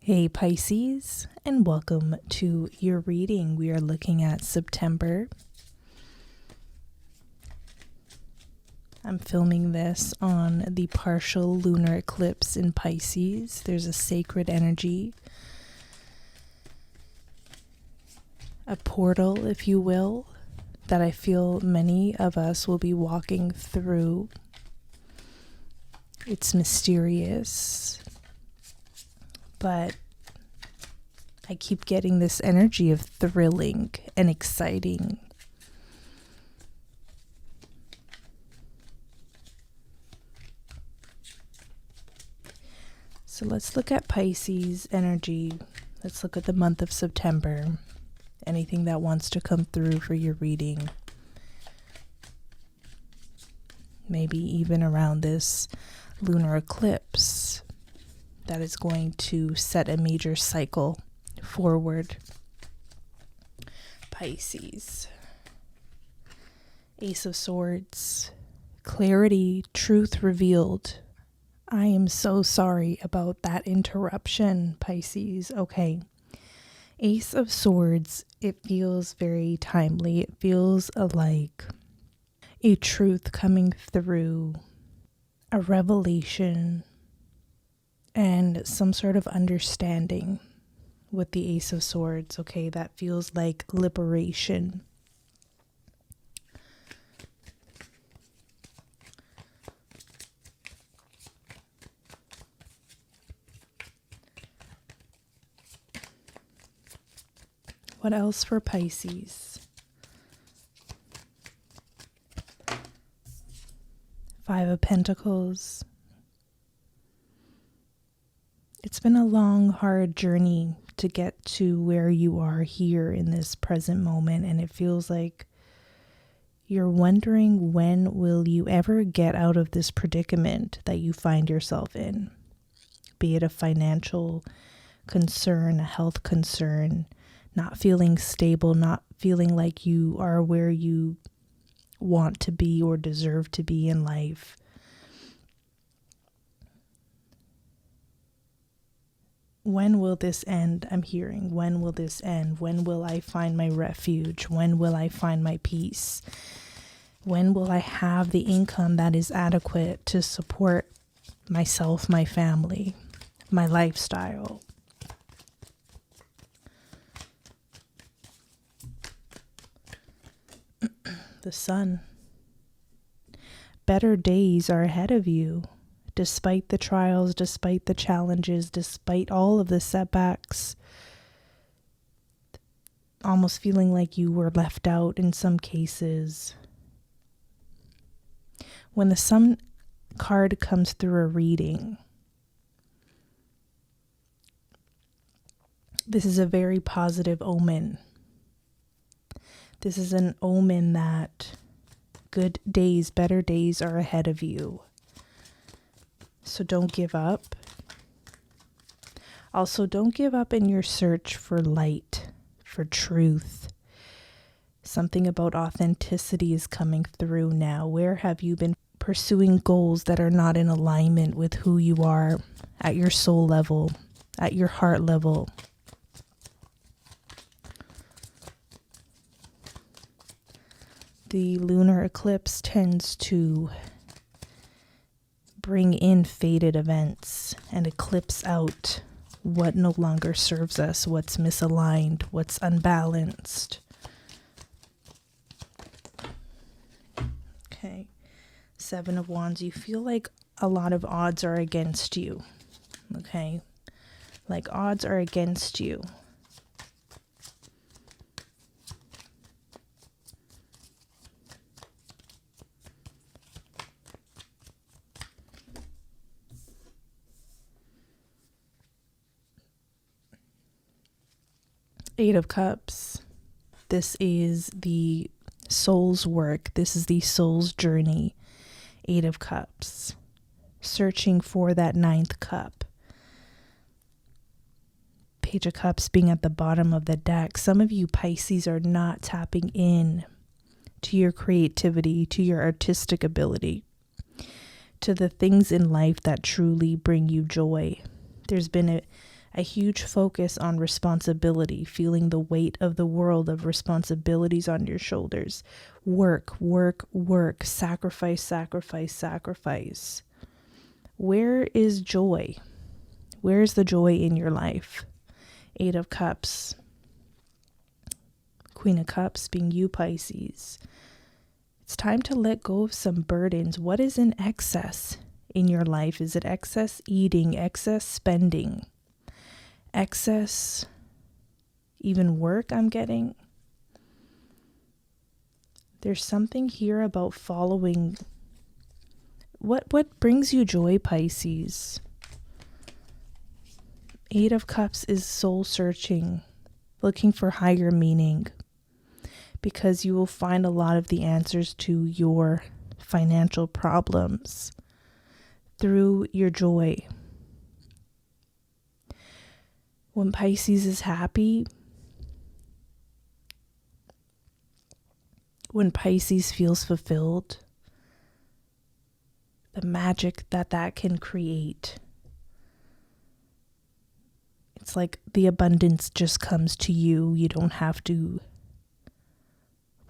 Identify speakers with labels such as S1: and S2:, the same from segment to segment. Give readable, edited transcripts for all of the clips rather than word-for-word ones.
S1: Hey Pisces, and welcome to your reading. We are looking at September. I'm filming this on the partial lunar eclipse in Pisces. There's a sacred energy, a portal, if you will, that I feel many of us will be walking through. It's mysterious, but I keep getting this energy of thrilling and exciting. So let's look at Pisces energy. Let's look at the month of September. Anything that wants to come through for your reading. Maybe even around this lunar eclipse that is going to set a major cycle forward. Pisces. Ace of Swords. Clarity, truth revealed. I am so sorry about that interruption, Pisces. Okay. Ace of Swords, it feels very timely. It feels like a truth coming through, a revelation, and some sort of understanding with the Ace of Swords. Okay, that feels like liberation. What else for Pisces? Five of Pentacles. It's been a long, hard journey to get to where you are here in this present moment, and it feels like you're wondering, when will you ever get out of this predicament that you find yourself in? Be it a financial concern, a health concern, not feeling stable, not feeling like you are where you want to be or deserve to be in life. When will this end? I'm hearing, when will this end? When will I find my refuge? When will I find my peace? When will I have the income that is adequate to support myself, my family, my lifestyle? The Sun. Better days are ahead of you. Despite the trials, despite the challenges, despite all of the setbacks, almost feeling like you were left out in some cases. When the Sun card comes through a reading, this is a very positive omen. This is an omen that good days, better days are ahead of you. So don't give up. Also, don't give up in your search for light, for truth. Something about authenticity is coming through now. Where have you been pursuing goals that are not in alignment with who you are at your soul level, at your heart level? The lunar eclipse tends to bring in faded events and eclipse out what no longer serves us, what's misaligned, what's unbalanced. Okay. Seven of Wands. You feel like a lot of odds are against you. Okay. Like odds are against you. Eight of Cups. This is the soul's work. This is the soul's journey. Eight of Cups. Searching for that ninth cup. Page of Cups being at the bottom of the deck. Some of you Pisces are not tapping in to your creativity, to your artistic ability, to the things in life that truly bring you joy. There's been A huge focus on responsibility, feeling the weight of the world of responsibilities on your shoulders. Work, work, work, sacrifice, sacrifice, sacrifice. Where is joy? Where's the joy in your life? 8 of Cups. Queen of Cups being you, Pisces. It's time to let go of some burdens. What is in excess in your life? Is it excess eating, excess spending, excess even work I'm getting? There's something here about following. What brings you joy, Pisces? 8 of Cups is soul searching, looking for higher meaning, because you will find a lot of the answers to your financial problems through your joy. When Pisces is happy, when Pisces feels fulfilled, the magic that can create. It's like the abundance just comes to you. You don't have to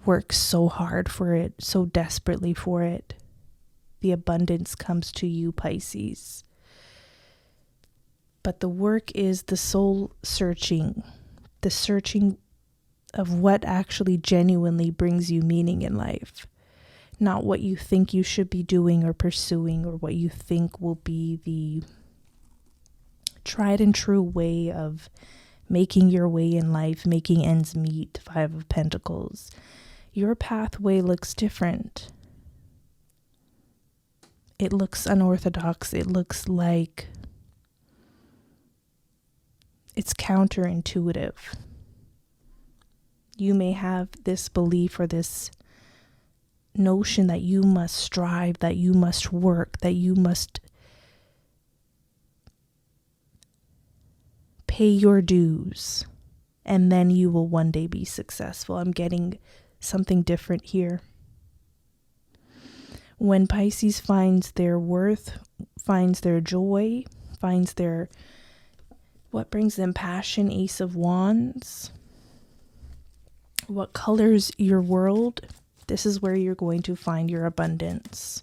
S1: work so hard for it, so desperately for it. The abundance comes to you, Pisces. But the work is the soul searching, the searching of what actually genuinely brings you meaning in life. Not what you think you should be doing or pursuing, or what you think will be the tried and true way of making your way in life, making ends meet. 5 of Pentacles. Your pathway looks different. It looks unorthodox. It looks like it's counterintuitive. You may have this belief or this notion that you must strive, that you must work, that you must pay your dues, and then you will one day be successful. I'm getting something different here. When Pisces finds their worth, finds their joy, finds their what brings them passion, Ace of Wands, what colors your world, this is where you're going to find your abundance.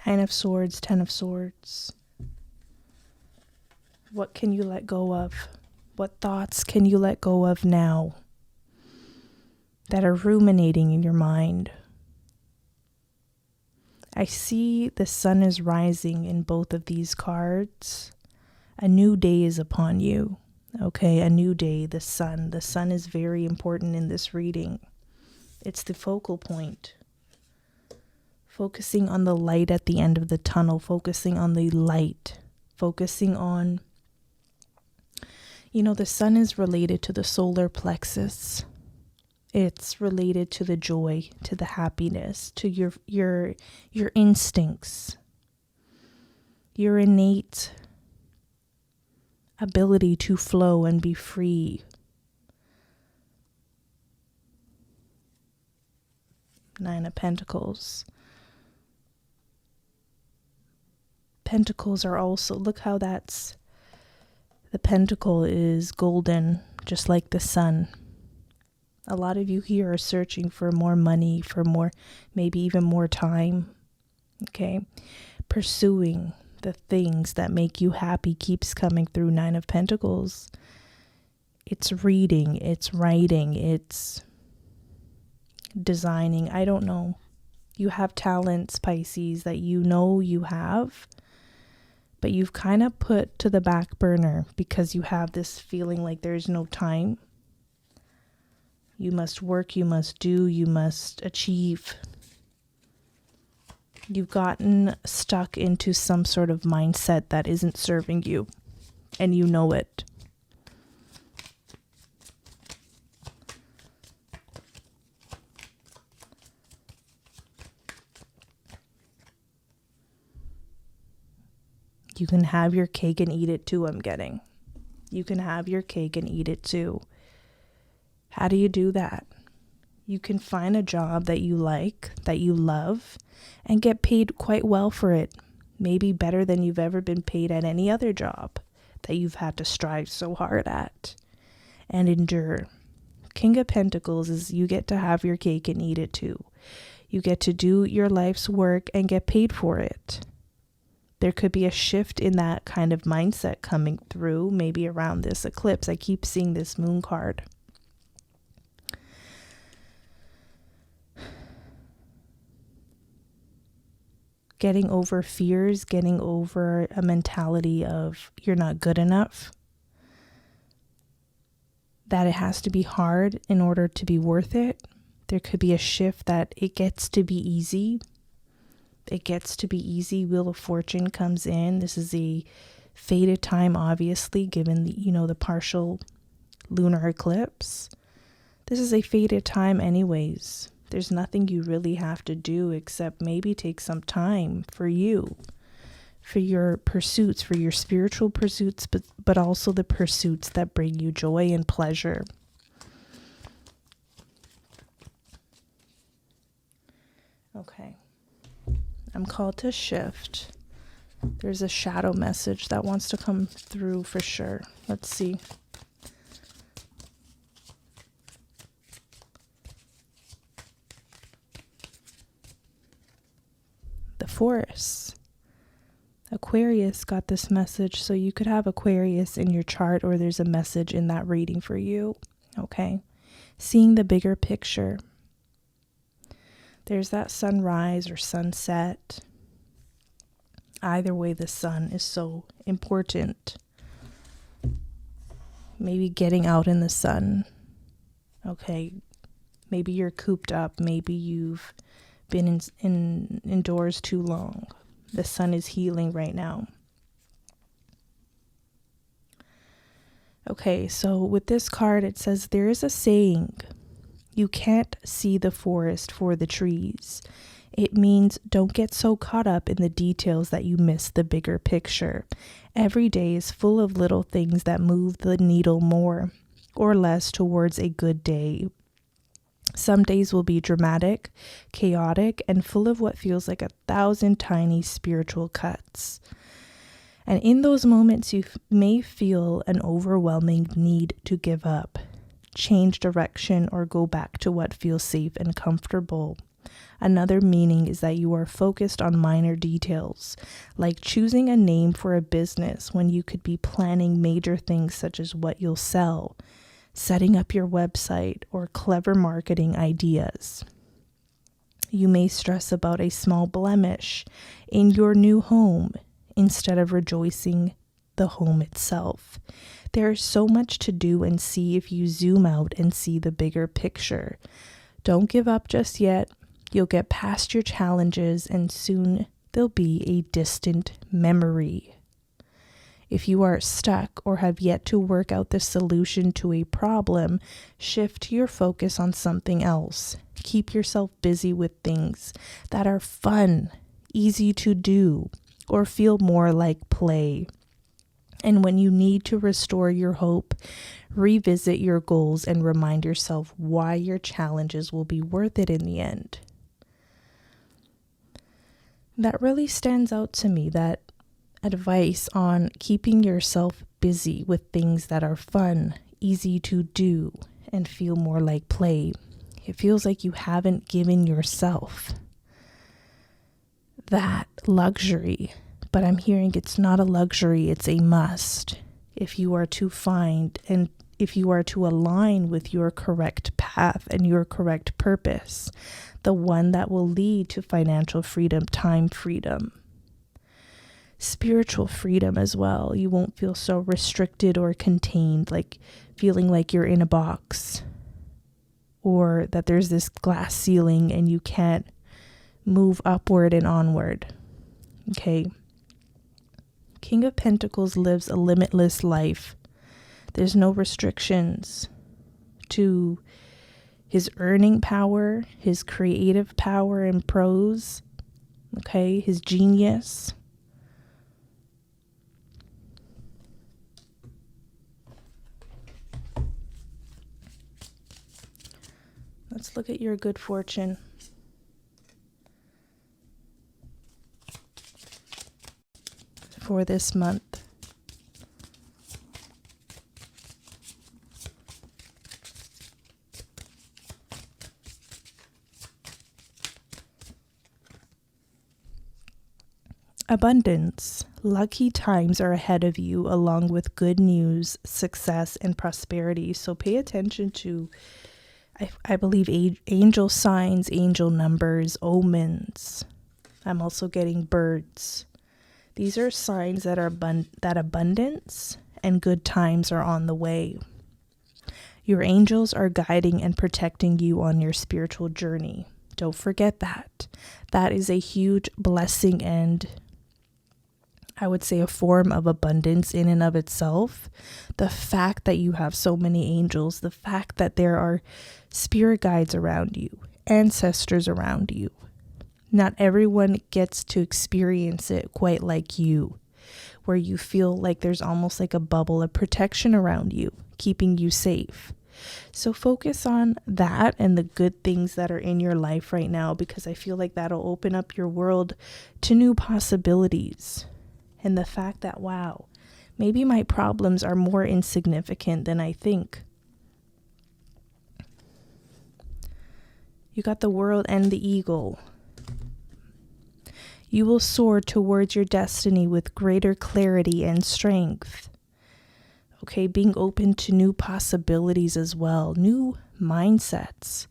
S1: Nine of Swords, 10 of Swords. What can you let go of? What thoughts can you let go of now that are ruminating in your mind? I see the sun is rising in both of these cards. A new day is upon you. Okay, a new day, the sun. The sun is very important in this reading. It's the focal point. Focusing on the light at the end of the tunnel, focusing on the light, focusing on, the sun is related to the solar plexus. It's related to the joy, to the happiness, to your instincts, your innate ability to flow and be free. Nine of Pentacles. Pentacles are also, look how the pentacle is golden, just like the sun. A lot of you here are searching for more money, for more, maybe even more time. Okay. Pursuing the things that make you happy keeps coming through. Nine of Pentacles. It's reading, it's writing, it's designing. I don't know. You have talents, Pisces, that you have, but you've kind of put to the back burner because you have this feeling like there's no time. You must work, you must do, you must achieve. You've gotten stuck into some sort of mindset that isn't serving you, and you know it. You can have your cake and eat it too, I'm getting. You can have your cake and eat it too. How do you do that? You can find a job that you like, that you love, and get paid quite well for it. Maybe better than you've ever been paid at any other job that you've had to strive so hard at and endure. King of Pentacles is you get to have your cake and eat it too. You get to do your life's work and get paid for it. There could be a shift in that kind of mindset coming through, maybe around this eclipse. I keep seeing this moon card. Getting over fears, getting over a mentality of you're not good enough. That it has to be hard in order to be worth it. There could be a shift that it gets to be easy. It gets to be easy. Wheel of Fortune comes in. This is a fated time, obviously, given the, the partial lunar eclipse. This is a fated time anyways. There's nothing you really have to do except maybe take some time for you, for your pursuits, for your spiritual pursuits, but also the pursuits that bring you joy and pleasure. Okay. I'm called to shift. There's a shadow message that wants to come through for sure. Let's see. The Forest. Aquarius got this message, so you could have Aquarius in your chart, or there's a message in that reading for you. Okay. Seeing the bigger picture. There's that sunrise or sunset. Either way, the sun is so important. Maybe getting out in the sun. Okay. Maybe you're cooped up. Maybe you've been indoors too long. The sun is healing right now. Okay, so with this card, it says there is a saying, you can't see the forest for the trees. It means don't get so caught up in the details that you miss the bigger picture. Every day is full of little things that move the needle more or less towards a good day. Some days will be dramatic, chaotic, and full of what feels like 1,000 tiny spiritual cuts. And in those moments, you may feel an overwhelming need to give up, change direction, or go back to what feels safe and comfortable. Another meaning is that you are focused on minor details, like choosing a name for a business when you could be planning major things such as what you'll sell, setting up your website, or clever marketing ideas. You may stress about a small blemish in your new home instead of rejoicing the home itself. There is so much to do and see if you zoom out and see the bigger picture. Don't give up just yet. You'll get past your challenges and soon they'll be a distant memory. If you are stuck or have yet to work out the solution to a problem, shift your focus on something else. Keep yourself busy with things that are fun, easy to do, or feel more like play. And when you need to restore your hope, revisit your goals and remind yourself why your challenges will be worth it in the end. That really stands out to me, that advice on keeping yourself busy with things that are fun, easy to do, and feel more like play. It feels like you haven't given yourself that luxury, but I'm hearing it's not a luxury, it's a must. If you are to find and if you are to align with your correct path and your correct purpose, the one that will lead to financial freedom, time freedom, spiritual freedom as well. You won't feel so restricted or contained, like feeling like you're in a box, or that there's this glass ceiling and you can't move upward and onward. Okay. King of Pentacles lives a limitless life. There's no restrictions to his earning power, his creative power and prose, okay, his genius. Let's look at your good fortune. For this month. Abundance. Lucky times are ahead of you, along with good news, success, and prosperity. So pay attention to, I believe, angel signs, angel numbers, omens. I'm also getting birds. These are signs that are that abundance and good times are on the way. Your angels are guiding and protecting you on your spiritual journey. Don't forget that. That is a huge blessing, and I would say a form of abundance in and of itself. The fact that you have so many angels, the fact that there are spirit guides around you, ancestors around you. Not everyone gets to experience it quite like you, where you feel like there's almost like a bubble of protection around you, keeping you safe. So focus on that and the good things that are in your life right now, because I feel like that'll open up your world to new possibilities. And the fact that, wow, maybe my problems are more insignificant than I think. You got the World and the Eagle. You will soar towards your destiny with greater clarity and strength. Okay, being open to new possibilities as well, new mindsets,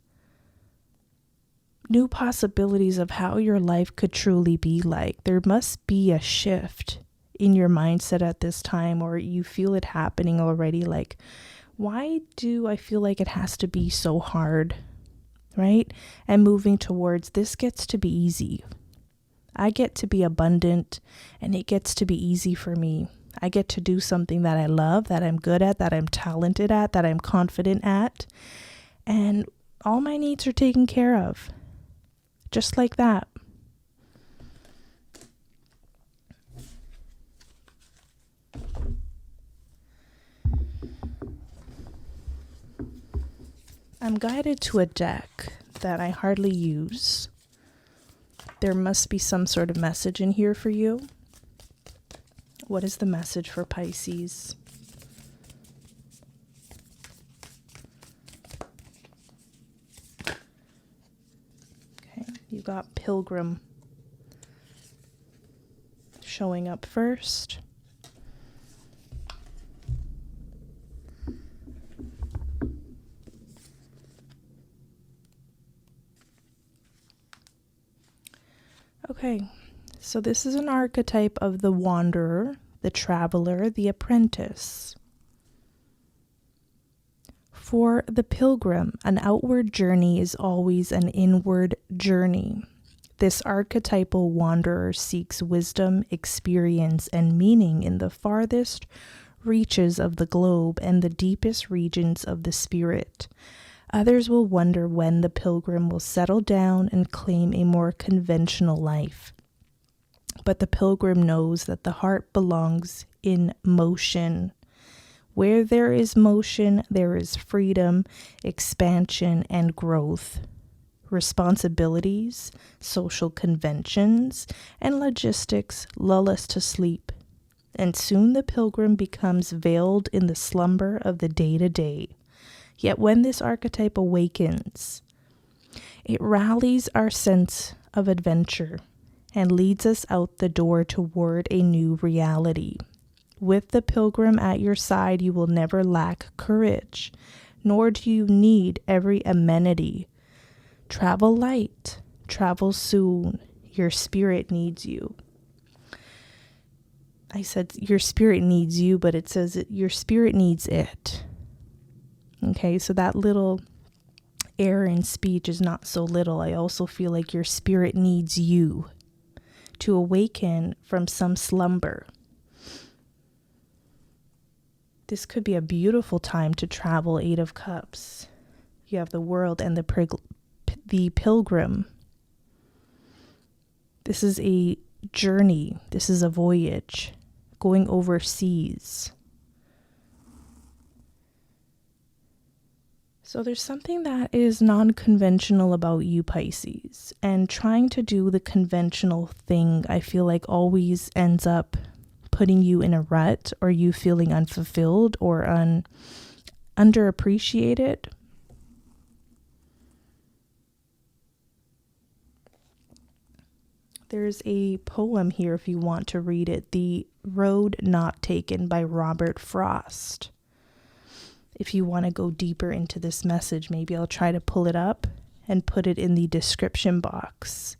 S1: new possibilities of how your life could truly be like. There must be a shift in your mindset at this time, or you feel it happening already. Like, why do I feel like it has to be so hard, right? And moving towards this gets to be easy. I get to be abundant, and it gets to be easy for me. I get to do something that I love, that I'm good at, that I'm talented at, that I'm confident at. And all my needs are taken care of. Just like that. I'm guided to a deck that I hardly use. There must be some sort of message in here for you. What is the message for Pisces? Okay, you got Pilgrim showing up first. Okay, so this is an archetype of the wanderer, the traveler, the apprentice. For the pilgrim, an outward journey is always an inward journey. This archetypal wanderer seeks wisdom, experience, and meaning in the farthest reaches of the globe and the deepest regions of the spirit. Others will wonder when the pilgrim will settle down and claim a more conventional life. But the pilgrim knows that the heart belongs in motion. Where there is motion, there is freedom, expansion, and growth. Responsibilities, social conventions, and logistics lull us to sleep. And soon the pilgrim becomes veiled in the slumber of the day-to-day. Yet when this archetype awakens, it rallies our sense of adventure and leads us out the door toward a new reality. With the pilgrim at your side, you will never lack courage, nor do you need every amenity. Travel light, travel soon. Your spirit needs you. I said your spirit needs you, but it says your spirit needs it. Okay, so that little error in speech is not so little. I also feel like your spirit needs you to awaken from some slumber. This could be a beautiful time to travel. 8 of Cups. You have the World and the Pilgrim. This is a journey. This is a voyage. Going overseas. So there's something that is non-conventional about you, Pisces, and trying to do the conventional thing, I feel like always ends up putting you in a rut, or you feeling unfulfilled or underappreciated. There's a poem here if you want to read it, The Road Not Taken by Robert Frost. If you want to go deeper into this message, maybe I'll try to pull it up and put it in the description box.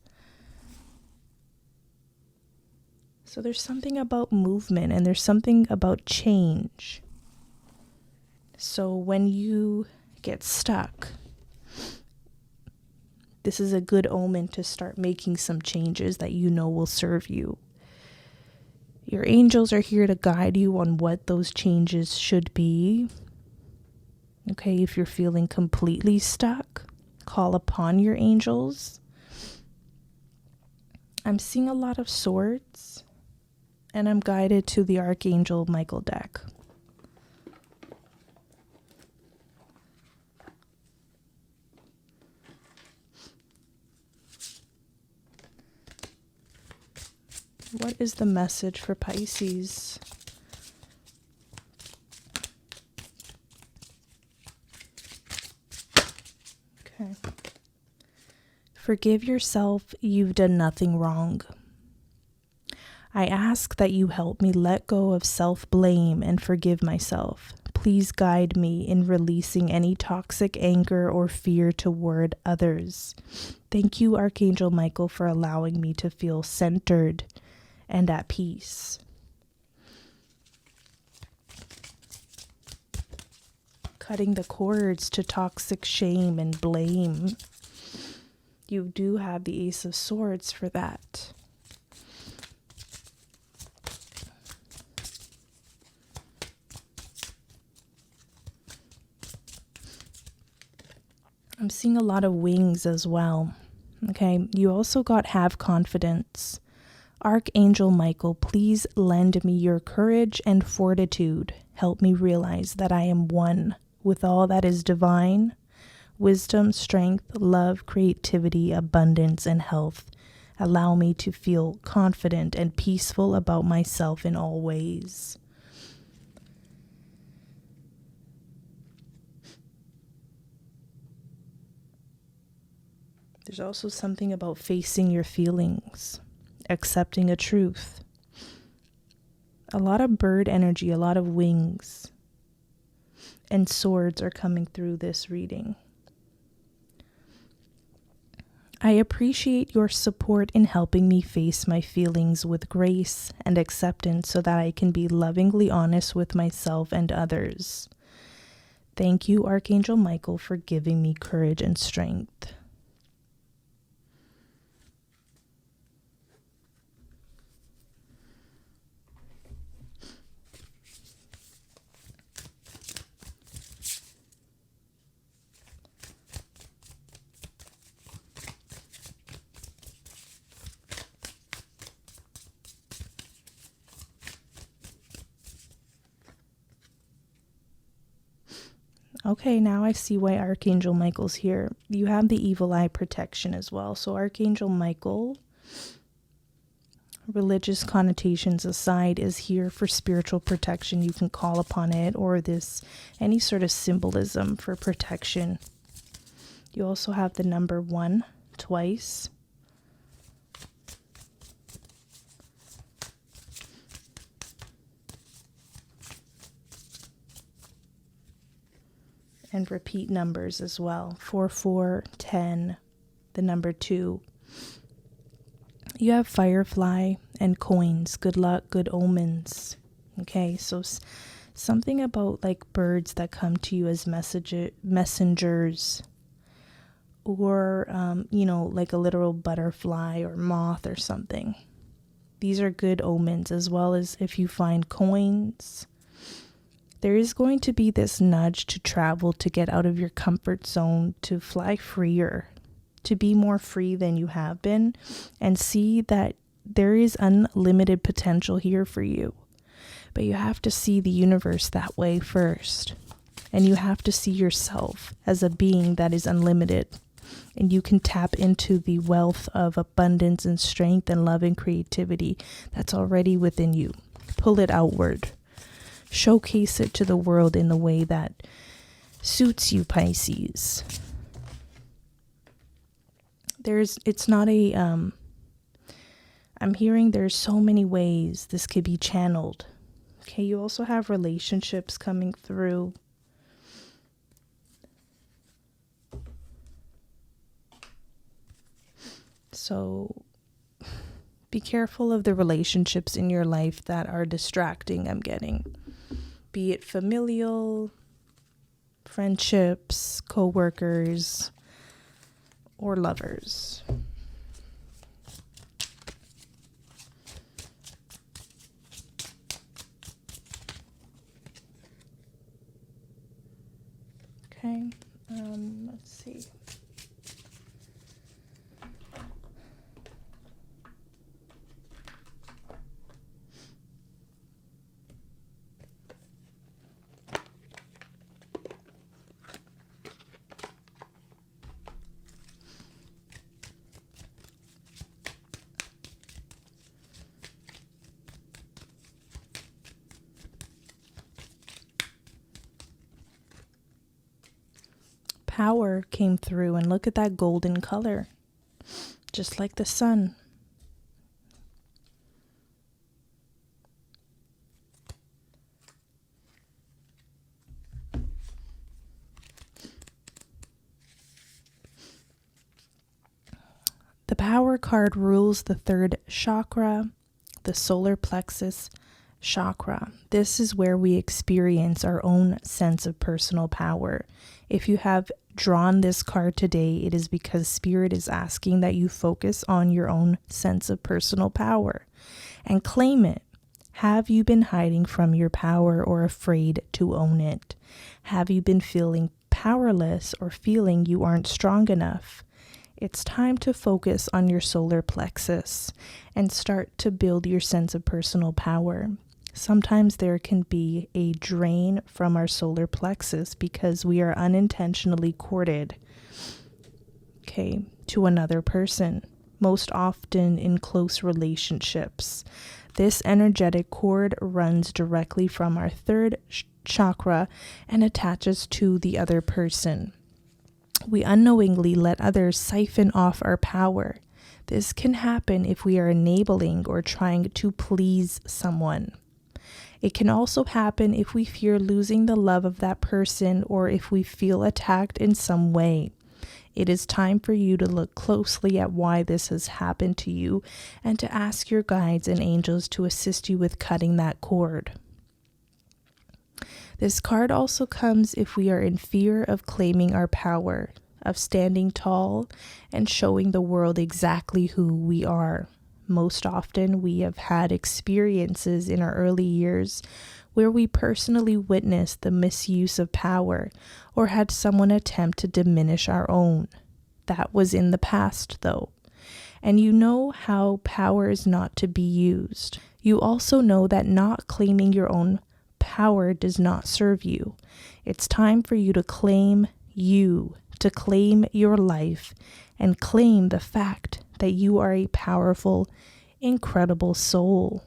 S1: So there's something about movement and there's something about change. So when you get stuck, this is a good omen to start making some changes that you know will serve you. Your angels are here to guide you on what those changes should be. Okay, if you're feeling completely stuck, call upon your angels. I'm seeing a lot of swords, and I'm guided to the Archangel Michael deck. What is the message for Pisces? Okay. Forgive yourself, you've done nothing wrong. I ask that you help me let go of self-blame and forgive myself. Please guide me in releasing any toxic anger or fear toward others. Thank you, Archangel Michael, for allowing me to feel centered and at peace. Cutting the cords to toxic shame and blame. You do have the Ace of Swords for that. I'm seeing a lot of wings as well. Okay, you also got have confidence. Archangel Michael, please lend me your courage and fortitude. Help me realize that I am one with all that is divine. Wisdom, strength, love, creativity, abundance, and health. Allow me to feel confident and peaceful about myself in all ways. There's also something about facing your feelings, accepting a truth. A lot of bird energy, a lot of wings, and swords are coming through this reading. I appreciate your support in helping me face my feelings with grace and acceptance so that I can be lovingly honest with myself and others. Thank you, Archangel Michael, for giving me courage and strength. Okay, now I see why Archangel Michael's here. You have the evil eye protection as well. So Archangel Michael, religious connotations aside, is here for spiritual protection. You can call upon it, or any sort of symbolism for protection. You also have the number 1 twice. And repeat numbers as well. 4, 4, 10, the number 2. You have firefly and coins. Good luck, good omens. Okay, so something about like birds that come to you as messengers. Or, like a literal butterfly or moth or something. These are good omens, as well as if you find coins. There is going to be this nudge to travel, to get out of your comfort zone, to fly freer, to be more free than you have been, and see that there is unlimited potential here for you. But you have to see the universe that way first. And you have to see yourself as a being that is unlimited. And you can tap into the wealth of abundance and strength and love and creativity that's already within you. Pull it outward. Showcase it to the world in the way that suits you, Pisces. It's not a, I'm hearing there's so many ways this could be channeled. Okay, you also have relationships coming through. So be careful of the relationships in your life that are distracting, I'm getting. Be it familial, friendships, co-workers, or lovers. Okay, let's see. Power came through, and look at that golden color, just like the sun. The power card rules the third chakra, the solar plexus chakra. This is where we experience our own sense of personal power. If you have drawn this card today, it is because Spirit is asking that you focus on your own sense of personal power and claim it. Have you been hiding from your power or afraid to own it? Have you been feeling powerless or feeling you aren't strong enough? It's time to focus on your solar plexus and start to build your sense of personal power. Sometimes there can be a drain from our solar plexus because we are unintentionally courted, to another person, most often in close relationships. This energetic cord runs directly from our third chakra and attaches to the other person. We unknowingly let others siphon off our power. This can happen if we are enabling or trying to please someone. It can also happen if we fear losing the love of that person or if we feel attacked in some way. It is time for you to look closely at why this has happened to you and to ask your guides and angels to assist you with cutting that cord. This card also comes if we are in fear of claiming our power, of standing tall and showing the world exactly who we are. Most often, we have had experiences in our early years where we personally witnessed the misuse of power or had someone attempt to diminish our own. That was in the past, though. And you know how power is not to be used. You also know that not claiming your own power does not serve you. It's time for you to claim you, to claim your life, and claim the fact that you are a powerful, incredible soul.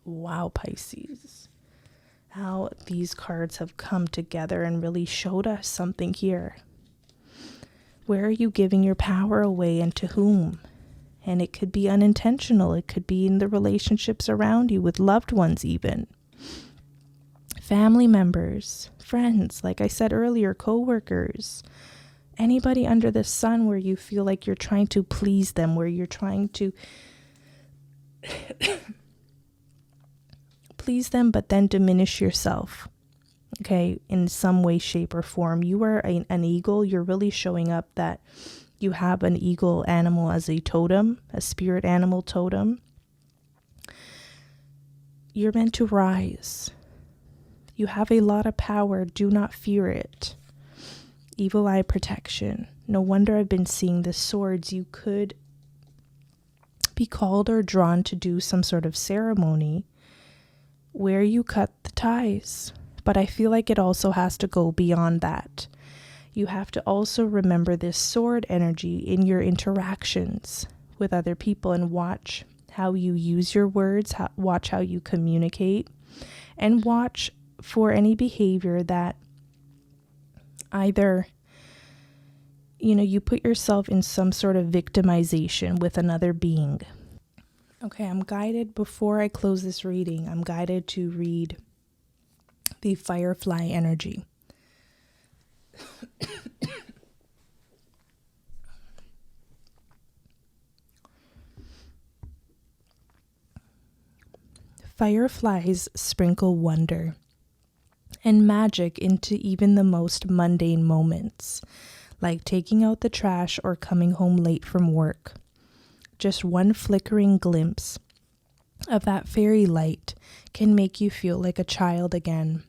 S1: Wow, Pisces. How these cards have come together and really showed us something here. Where are you giving your power away and to whom? And it could be unintentional. It could be in the relationships around you with loved ones even. Family members, friends, like I said earlier, co-workers. Anybody under the sun where you feel like you're trying to please them, where you're trying to please them, but then diminish yourself, in some way, shape, or form. You are an eagle. You're really showing up that you have an eagle animal as a totem, a spirit animal totem. You're meant to rise. You have a lot of power. Do not fear it. Evil eye protection. No wonder I've been seeing the swords. You could be called or drawn to do some sort of ceremony where you cut the ties But I feel like it also has to go beyond that. You have to also remember this sword energy in your interactions with other people, and watch how you use your words, watch how you communicate, and watch for any behavior that either, you put yourself in some sort of victimization with another being. Okay, I'm guided, before I close this reading, I'm guided to read the Firefly energy. Fireflies sprinkle wonder and magic into even the most mundane moments, like taking out the trash or coming home late from work. Just one flickering glimpse of that fairy light can make you feel like a child again.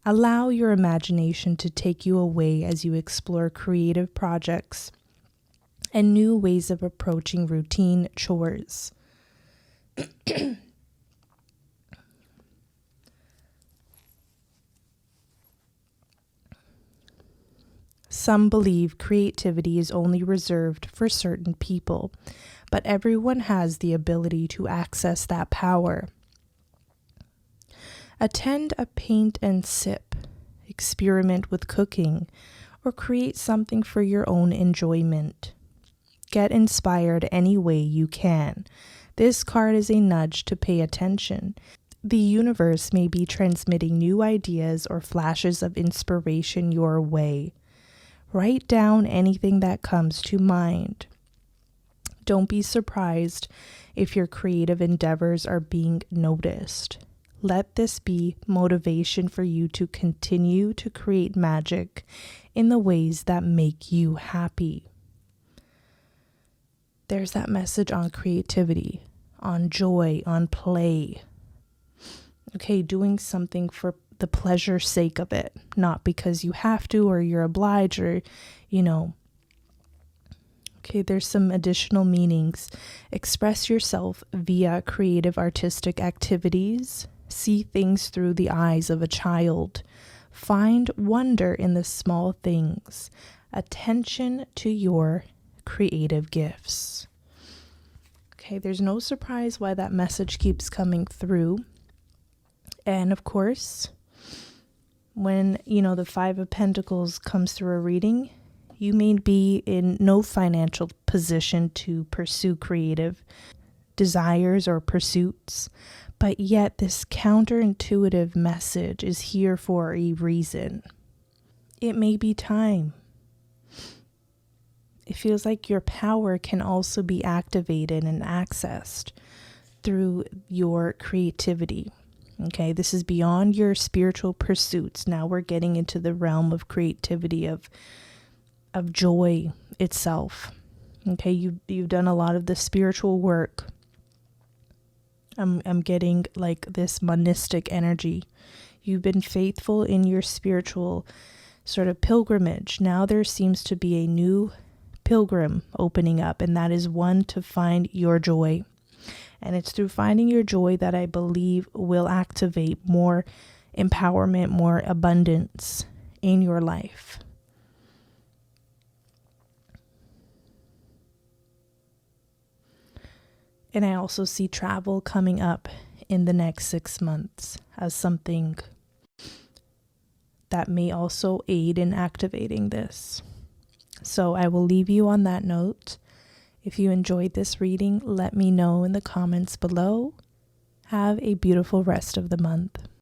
S1: Allow your imagination to take you away as you explore creative projects and new ways of approaching routine chores. Some believe creativity is only reserved for certain people, but everyone has the ability to access that power. Attend a paint and sip, experiment with cooking, or create something for your own enjoyment. Get inspired any way you can. This card is a nudge to pay attention. The universe may be transmitting new ideas or flashes of inspiration your way. Write down anything that comes to mind. Don't be surprised if your creative endeavors are being noticed. Let this be motivation for you to continue to create magic in the ways that make you happy. There's that message on creativity, on joy, on play. Okay, doing something for the pleasure sake of it, not because you have to or you're obliged or, Okay, there's some additional meanings. Express yourself via creative artistic activities. See things through the eyes of a child. Find wonder in the small things. Attention to your creative gifts. Okay, there's no surprise why that message keeps coming through. And of course, when, the Five of Pentacles comes through a reading, you may be in no financial position to pursue creative desires or pursuits, but yet this counterintuitive message is here for a reason. It may be time. It feels like your power can also be activated and accessed through your creativity. Okay, this is beyond your spiritual pursuits. Now we're getting into the realm of creativity, of joy itself. Okay, you've done a lot of the spiritual work. I'm getting like this monistic energy. You've been faithful in your spiritual sort of pilgrimage. Now there seems to be a new pilgrim opening up, and that is one to find your joy. And it's through finding your joy that I believe will activate more empowerment, more abundance in your life. And I also see travel coming up in the next 6 months as something that may also aid in activating this. So I will leave you on that note. If you enjoyed this reading, let me know in the comments below. Have a beautiful rest of the month.